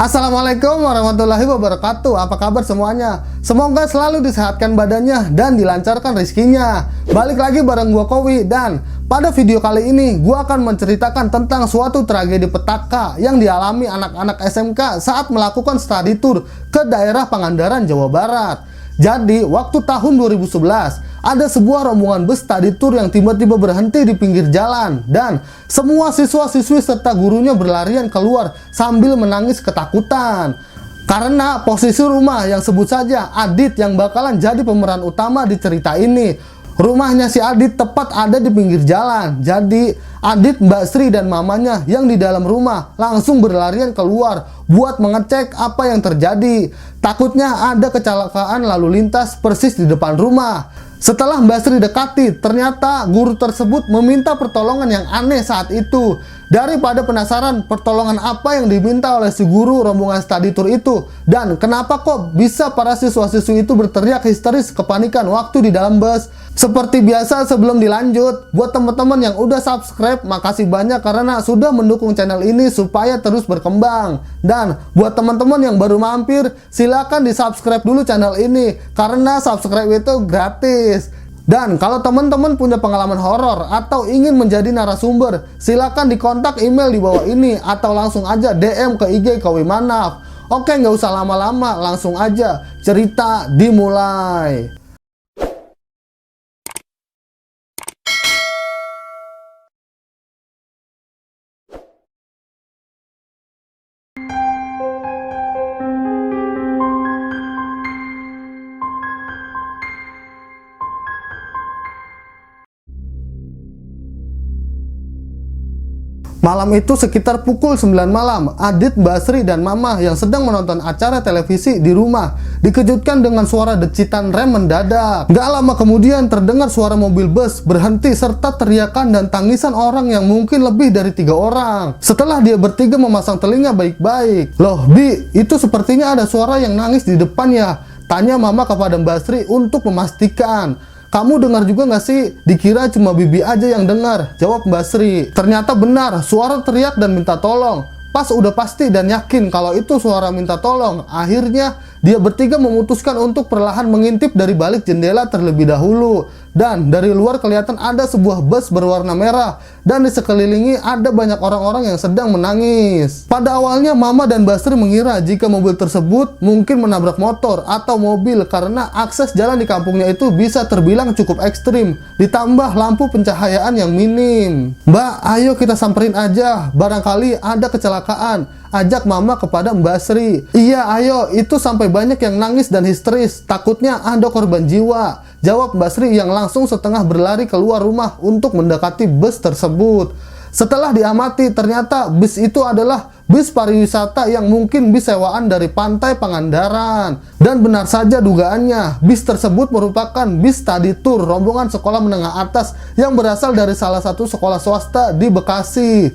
Assalamualaikum warahmatullahi wabarakatuh. Apa kabar semuanya? Semoga selalu disehatkan badannya dan dilancarkan rezekinya. Balik lagi bareng gua Kowi, dan pada video kali ini gua akan menceritakan tentang suatu tragedi petaka yang dialami anak-anak SMK saat melakukan study tour ke daerah Pangandaran, Jawa Barat. Jadi, waktu tahun 2011, ada sebuah rombongan bus study tour yang tiba-tiba berhenti di pinggir jalan, dan semua siswa-siswi serta gurunya berlarian keluar sambil menangis ketakutan. Karena posisi rumah yang sebut saja Adit yang bakalan jadi pemeran utama di cerita ini. Rumahnya si Adit tepat ada di pinggir jalan. Jadi Adit, Mbak Sri, dan mamanya yang di dalam rumah langsung berlarian keluar buat mengecek apa yang terjadi. Takutnya ada kecelakaan lalu lintas persis di depan rumah. Setelah Mbak Sri dekati, ternyata guru tersebut meminta pertolongan yang aneh saat itu. Daripada penasaran pertolongan apa yang diminta oleh si guru rombongan study tour itu, dan kenapa kok bisa para siswa-siswi itu berteriak histeris kepanikan waktu di dalam bus. Seperti biasa, sebelum dilanjut, buat teman-teman yang udah subscribe, makasih banyak karena sudah mendukung channel ini supaya terus berkembang. Dan buat teman-teman yang baru mampir, silakan di subscribe dulu channel ini karena subscribe itu gratis. Dan kalau teman-teman punya pengalaman horor atau ingin menjadi narasumber, silakan dikontak email di bawah ini atau langsung aja DM ke IG Kowi Manaf. Oke, nggak usah lama-lama, langsung aja cerita dimulai. Malam itu sekitar pukul 9 malam, Adit, Mbak Sri, dan Mama yang sedang menonton acara televisi di rumah dikejutkan dengan suara decitan rem mendadak. Gak lama kemudian terdengar suara mobil bus berhenti serta teriakan dan tangisan orang yang mungkin lebih dari 3 orang. Setelah dia bertiga memasang telinga baik-baik, "Loh Bi, itu sepertinya ada suara yang nangis di depan ya?" tanya Mama kepada Mbak Sri untuk memastikan. "Kamu dengar juga nggak sih? Dikira cuma Bibi aja yang dengar," jawab Mbak Sri. Ternyata benar, suara teriak dan minta tolong. Pas udah pasti dan yakin kalau itu suara minta tolong, akhirnya dia bertiga memutuskan untuk perlahan mengintip dari balik jendela terlebih dahulu. Dan dari luar kelihatan ada sebuah bus berwarna merah, dan di sekelilingi ada banyak orang-orang yang sedang menangis. Pada awalnya Mama dan Mbak Sri mengira jika mobil tersebut mungkin menabrak motor atau mobil karena akses jalan di kampungnya itu bisa terbilang cukup ekstrim, ditambah lampu pencahayaan yang minim. "Mbak, ayo kita samperin aja, barangkali ada kecelakaan," ajak Mama kepada Mbak Sri. "Iya, ayo, itu sampai banyak yang nangis dan histeris, takutnya ada korban jiwa," jawab Mbak Sri yang langsung setengah berlari keluar rumah untuk mendekati bus tersebut. Setelah diamati, ternyata bus itu adalah bus pariwisata yang mungkin bis sewaan dari pantai Pangandaran. Dan benar saja dugaannya, bis tersebut merupakan bis study tour rombongan sekolah menengah atas yang berasal dari salah satu sekolah swasta di Bekasi.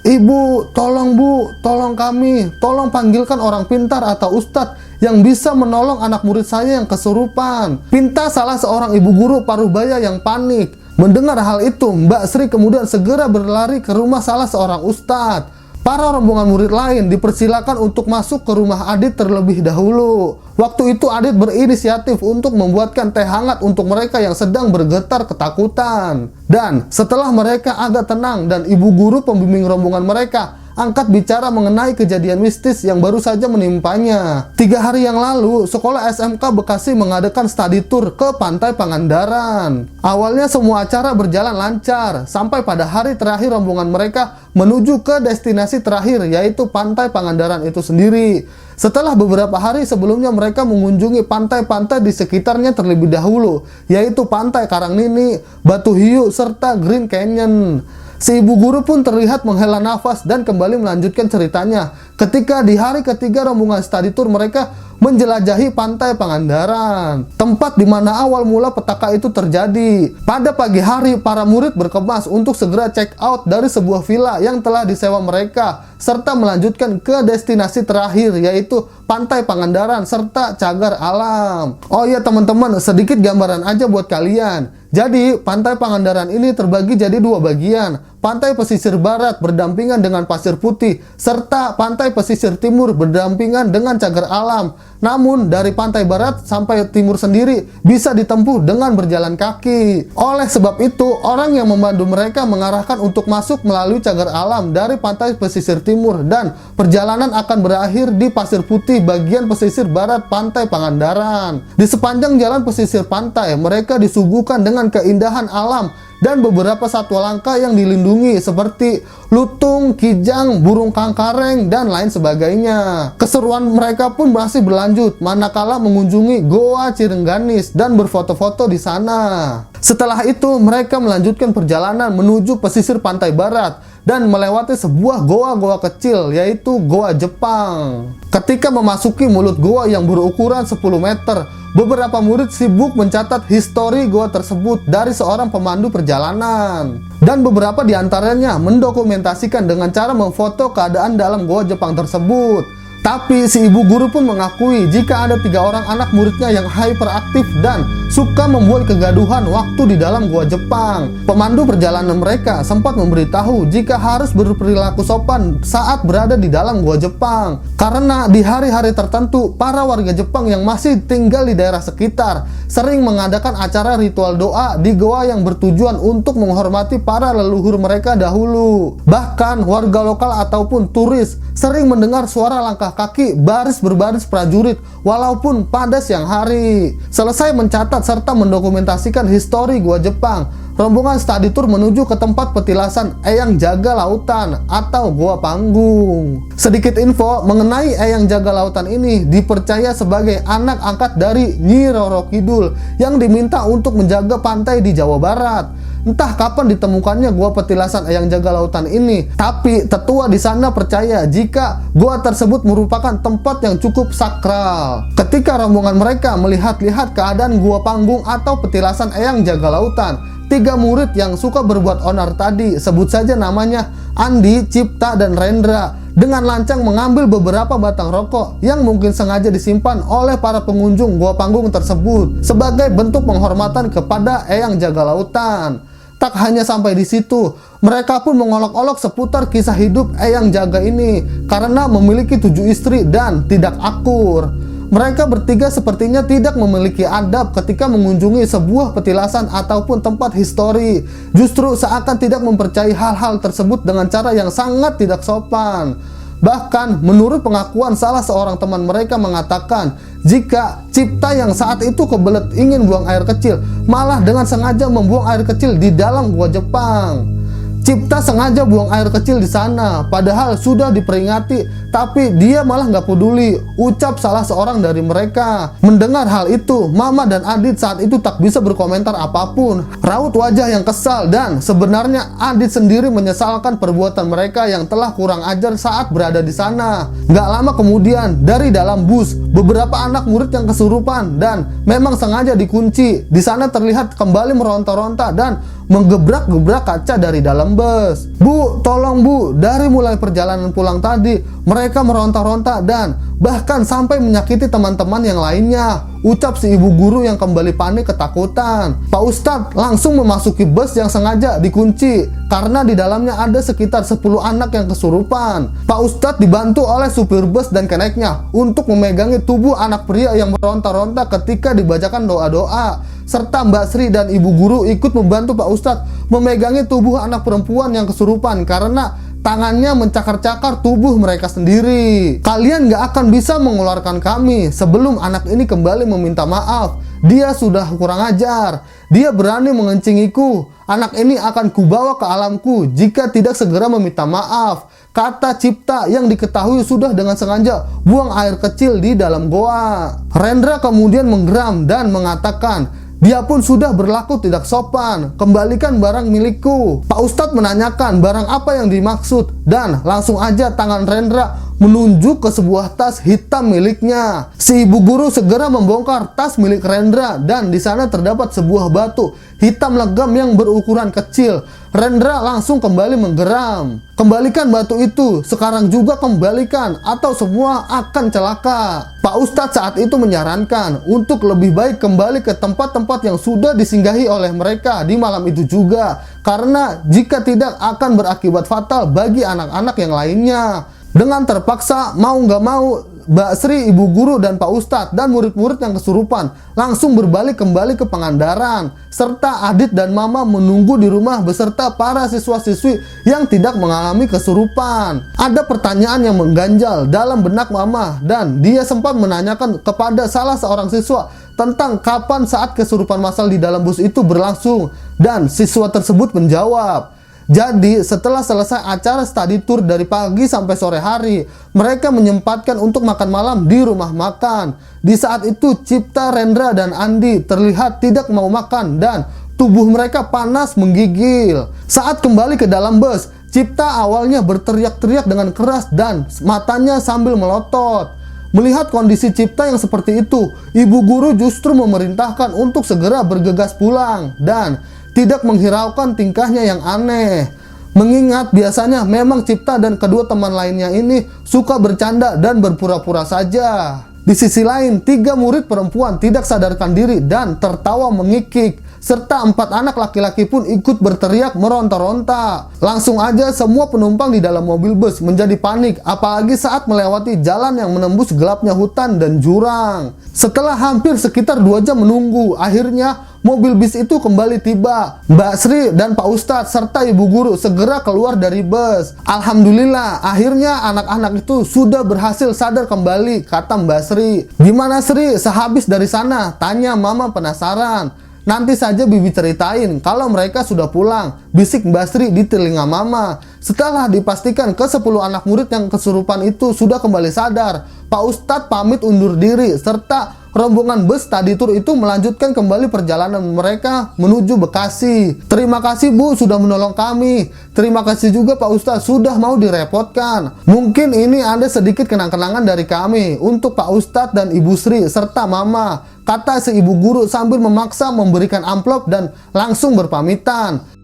"Ibu, tolong Bu, tolong kami, tolong panggilkan orang pintar atau ustadz yang bisa menolong anak murid saya yang kesurupan," pinta salah seorang ibu guru Parubaya yang panik. Mendengar hal itu, Mbak Sri kemudian segera berlari ke rumah salah seorang ustadz. Para rombongan murid lain dipersilakan untuk masuk ke rumah Adit terlebih dahulu. Waktu itu Adit berinisiatif untuk membuatkan teh hangat untuk mereka yang sedang bergetar ketakutan. Dan setelah mereka agak tenang dan ibu guru pembimbing rombongan mereka angkat bicara mengenai kejadian mistis yang baru saja menimpanya. 3 hari yang lalu, sekolah SMK Bekasi mengadakan study tour ke pantai Pangandaran. Awalnya semua acara berjalan lancar, sampai pada hari terakhir rombongan mereka menuju ke destinasi terakhir, yaitu pantai Pangandaran itu sendiri. Setelah beberapa hari sebelumnya mereka mengunjungi pantai-pantai di sekitarnya terlebih dahulu, yaitu Pantai Karangnini, Batu Hiu, serta Green Canyon. Si ibu guru pun terlihat menghela nafas dan kembali melanjutkan ceritanya ketika di hari ketiga rombongan study tour mereka menjelajahi pantai Pangandaran, tempat di mana awal mula petaka itu terjadi. Pada pagi hari, para murid berkemas untuk segera check out dari sebuah villa yang telah disewa mereka, serta melanjutkan ke destinasi terakhir, yaitu Pantai Pangandaran serta cagar alam. Oh iya teman-teman, sedikit gambaran aja buat kalian. Jadi, Pantai Pangandaran ini terbagi jadi 2 bagian. pantai pesisir barat berdampingan dengan pasir putih, serta pantai pesisir timur berdampingan dengan cagar alam. Namun dari pantai barat sampai timur sendiri bisa ditempuh dengan berjalan kaki. Oleh sebab itu, orang yang membantu mereka mengarahkan untuk masuk melalui cagar alam dari pantai pesisir timur, dan perjalanan akan berakhir di pasir putih bagian pesisir barat pantai Pangandaran. Di sepanjang jalan pesisir pantai, mereka disuguhkan dengan keindahan alam dan beberapa satwa langka yang dilindungi seperti lutung, kijang, burung kangkareng, dan lain sebagainya. Keseruan mereka pun masih berlanjut manakala mengunjungi Goa Cirengganis dan berfoto-foto di sana. Setelah itu, mereka melanjutkan perjalanan menuju pesisir pantai barat dan melewati sebuah goa-goa kecil, yaitu Goa Jepang. Ketika memasuki mulut goa yang berukuran 10 meter, beberapa murid sibuk mencatat histori goa tersebut dari seorang pemandu perjalanan. Dan beberapa di antaranya mendokumentasikan dengan cara memfoto keadaan dalam goa Jepang tersebut. Tapi si ibu guru pun mengakui jika ada 3 orang anak muridnya yang hyperaktif dan suka membuat kegaduhan waktu di dalam goa Jepang. Pemandu perjalanan mereka sempat memberitahu jika harus berperilaku sopan saat berada di dalam goa Jepang. Karena di hari-hari tertentu, para warga Jepang yang masih tinggal di daerah sekitar sering mengadakan acara ritual doa di goa yang bertujuan untuk menghormati para leluhur mereka dahulu. Bahkan warga lokal ataupun turis sering mendengar suara langkah kaki baris berbaris prajurit walaupun pada siang hari. Selesai mencatat serta mendokumentasikan histori Goa Jepang, rombongan study tour menuju ke tempat petilasan Eyang Jaga Lautan atau Goa Panggung. Sedikit info mengenai Eyang Jaga Lautan ini, dipercaya sebagai anak angkat dari Nyi Roro Kidul yang diminta untuk menjaga pantai di Jawa Barat. Entah kapan ditemukannya gua petilasan Eyang Jaga Lautan ini, tapi tetua di sana percaya jika gua tersebut merupakan tempat yang cukup sakral. Ketika rombongan mereka melihat-lihat keadaan Gua Panggung atau petilasan Eyang Jaga Lautan, 3 murid yang suka berbuat onar tadi, sebut saja namanya Andi, Cipta, dan Rendra, dengan lancang mengambil beberapa batang rokok yang mungkin sengaja disimpan oleh para pengunjung Gua Panggung tersebut sebagai bentuk penghormatan kepada Eyang Jaga Lautan. Tak hanya sampai di situ, mereka pun mengolok-olok seputar kisah hidup Eyang Jaga ini karena memiliki 7 istri dan tidak akur. Mereka bertiga sepertinya tidak memiliki adab ketika mengunjungi sebuah petilasan ataupun tempat histori. Justru seakan tidak mempercayai hal-hal tersebut dengan cara yang sangat tidak sopan. Bahkan menurut pengakuan salah seorang teman mereka mengatakan jika Cipta yang saat itu kebelet ingin buang air kecil, malah dengan sengaja membuang air kecil di dalam gua Jepang. Cipta sengaja buang air kecil di sana, padahal sudah diperingati, tapi dia malah nggak peduli, ucap salah seorang dari mereka. Mendengar hal itu, Mama dan Adit saat itu tak bisa berkomentar apapun. Raut wajah yang kesal, dan sebenarnya Adit sendiri menyesalkan perbuatan mereka yang telah kurang ajar saat berada di sana. Nggak lama kemudian, dari dalam bus, beberapa anak murid yang kesurupan dan memang sengaja dikunci. Di sana terlihat kembali meronta-ronta dan menggebrak-gebrak kaca dari dalam bus. Bu, tolong bu, dari mulai perjalanan pulang tadi, mereka meronta-ronta dan bahkan sampai menyakiti teman-teman yang lainnya, ucap si ibu guru yang kembali panik ketakutan. Pak Ustadz langsung memasuki bus yang sengaja dikunci karena di dalamnya ada sekitar 10 anak yang kesurupan. Pak Ustadz dibantu oleh supir bus dan keneknya untuk memegangi tubuh anak pria yang meronta-ronta ketika dibacakan doa-doa, serta Mbak Sri dan ibu guru ikut membantu Pak Ustadz memegangi tubuh anak perempuan yang kesurupan karena tangannya mencakar-cakar tubuh mereka sendiri. Kalian gak akan bisa mengeluarkan kami sebelum anak ini kembali meminta maaf. Dia sudah kurang ajar. Dia berani mengencingiku. Anak ini akan kubawa ke alamku jika tidak segera meminta maaf, kata Cipta yang diketahui sudah dengan sengaja buang air kecil di dalam goa. Rendra kemudian menggeram dan mengatakan, dia pun sudah berlaku tidak sopan, kembalikan barang milikku. Pak Ustadz menanyakan barang apa yang dimaksud dan langsung aja tangan Rendra menunjuk ke sebuah tas hitam miliknya. Si ibu guru segera membongkar tas milik Rendra dan di sana terdapat sebuah batu hitam legam yang berukuran kecil. Rendra langsung kembali menggeram. Kembalikan batu itu, sekarang juga kembalikan atau semua akan celaka. Pak Ustadz saat itu menyarankan untuk lebih baik kembali ke tempat-tempat yang sudah disinggahi oleh mereka di malam itu juga, karena jika tidak akan berakibat fatal bagi anak-anak yang lainnya. Dengan terpaksa, mau nggak mau, Mbak Sri, ibu guru dan Pak Ustadz dan murid-murid yang kesurupan langsung berbalik kembali ke Pangandaran, serta Adit dan Mama menunggu di rumah beserta para siswa-siswi yang tidak mengalami kesurupan. Ada pertanyaan yang mengganjal dalam benak Mama dan dia sempat menanyakan kepada salah seorang siswa tentang kapan saat kesurupan massal di dalam bus itu berlangsung, dan siswa tersebut menjawab. Jadi setelah selesai acara study tour dari pagi sampai sore hari, mereka menyempatkan untuk makan malam di rumah makan. Di saat itu Cipta, Rendra, dan Andi terlihat tidak mau makan dan tubuh mereka panas menggigil. Saat kembali ke dalam bus, Cipta awalnya berteriak-teriak dengan keras dan matanya sambil melotot. Melihat kondisi Cipta yang seperti itu, ibu guru justru memerintahkan untuk segera bergegas pulang dan tidak menghiraukan tingkahnya yang aneh. Mengingat biasanya memang Cipta dan kedua teman lainnya ini suka bercanda dan berpura-pura saja. Di sisi lain, 3 murid perempuan tidak sadarkan diri dan tertawa mengikik, serta 4 anak laki-laki pun ikut berteriak meronta-ronta. Langsung aja semua penumpang di dalam mobil bus menjadi panik, apalagi saat melewati jalan yang menembus gelapnya hutan dan jurang. Setelah hampir sekitar 2 jam menunggu, akhirnya mobil bis itu kembali tiba. Mbak Sri dan Pak Ustadz serta ibu guru segera keluar dari bus. Alhamdulillah, akhirnya anak-anak itu sudah berhasil sadar kembali, kata Mbak Sri. Gimana Sri, sehabis dari sana? Tanya Mama penasaran. Nanti saja Bibi ceritain kalau mereka sudah pulang, bisik Mbak Sri di telinga Mama. Setelah dipastikan ke-10 anak murid yang kesurupan itu sudah kembali sadar, Pak Ustadz pamit undur diri, serta rombongan bus study tour itu melanjutkan kembali perjalanan mereka menuju Bekasi. Terima kasih Bu sudah menolong kami. Terima kasih juga Pak Ustadz sudah mau direpotkan. Mungkin ini ada sedikit kenang-kenangan dari kami untuk Pak Ustadz dan Ibu Sri serta Mama, kata si ibu guru sambil memaksa memberikan amplop dan langsung berpamitan.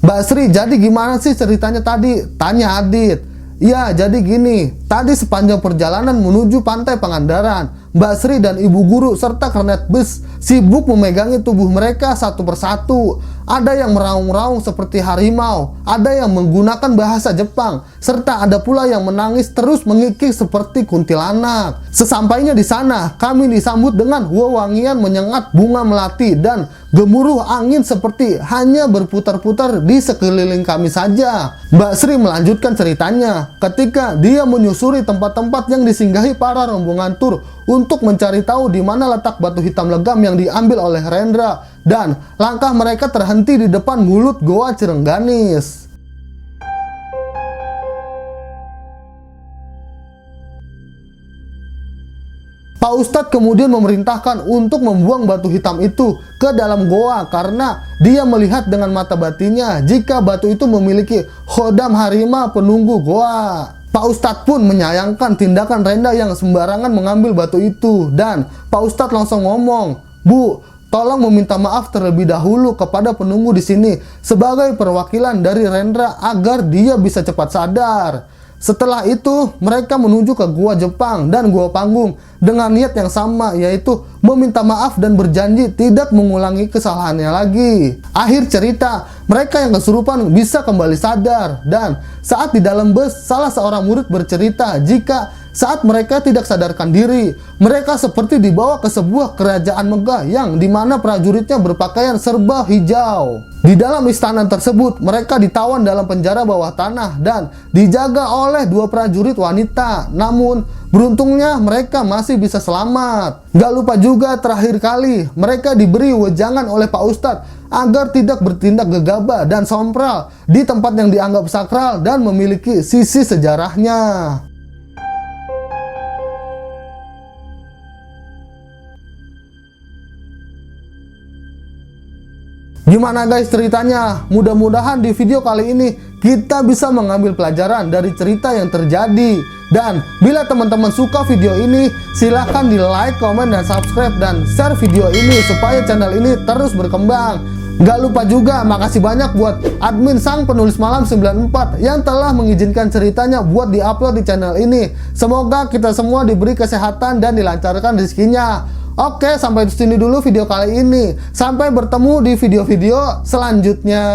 Mbak Sri, jadi gimana sih ceritanya tadi? Tanya Adit. Ya, jadi gini. Tadi sepanjang perjalanan menuju pantai Pangandaran, Mbak Sri dan ibu guru serta kernet bus sibuk memegangi tubuh mereka satu persatu. Ada yang meraung-raung seperti harimau, ada yang menggunakan bahasa Jepang, serta ada pula yang menangis terus mengikik seperti kuntilanak. Sesampainya di sana, kami disambut dengan wewangian menyengat bunga melati dan gemuruh angin seperti hanya berputar-putar di sekeliling kami saja. Mbak Sri melanjutkan ceritanya ketika dia menyusuri tempat-tempat yang disinggahi para rombongan tur untuk mencari tahu di mana letak batu hitam legam yang diambil oleh Rendra, dan langkah mereka terhenti di depan mulut Goa Cirengganis. Pak Ustadz kemudian memerintahkan untuk membuang batu hitam itu ke dalam goa karena dia melihat dengan mata batinnya jika batu itu memiliki khodam harima penunggu goa. Pak Ustadz pun menyayangkan tindakan Rendra yang sembarangan mengambil batu itu, dan Pak Ustadz langsung ngomong, Bu, tolong meminta maaf terlebih dahulu kepada penunggu di sini sebagai perwakilan dari Rendra agar dia bisa cepat sadar. Setelah itu, mereka menuju ke Gua Jepang dan Gua Panggung dengan niat yang sama, yaitu meminta maaf dan berjanji tidak mengulangi kesalahannya lagi. Akhir cerita, mereka yang kesurupan bisa kembali sadar, dan saat di dalam bus, salah seorang murid bercerita jika saat mereka tidak sadarkan diri, mereka seperti dibawa ke sebuah kerajaan megah yang dimana prajuritnya berpakaian serba hijau. Di dalam istana tersebut, mereka ditawan dalam penjara bawah tanah dan dijaga oleh 2 prajurit wanita. Namun, beruntungnya mereka masih bisa selamat. Gak lupa juga terakhir kali, mereka diberi wejangan oleh Pak Ustadz agar tidak bertindak gegabah dan sompral di tempat yang dianggap sakral dan memiliki sisi sejarahnya. Gimana guys ceritanya? Mudah-mudahan di video kali ini kita bisa mengambil pelajaran dari cerita yang terjadi. Dan bila teman-teman suka video ini, silahkan di like, komen, dan subscribe, dan share video ini supaya channel ini terus berkembang. Gak lupa juga makasih banyak buat admin Sang Penulis Malam 94 yang telah mengizinkan ceritanya buat diupload di channel ini. Semoga kita semua diberi kesehatan dan dilancarkan rezekinya. Oke, sampai di sini dulu video kali ini. Sampai bertemu di video-video selanjutnya.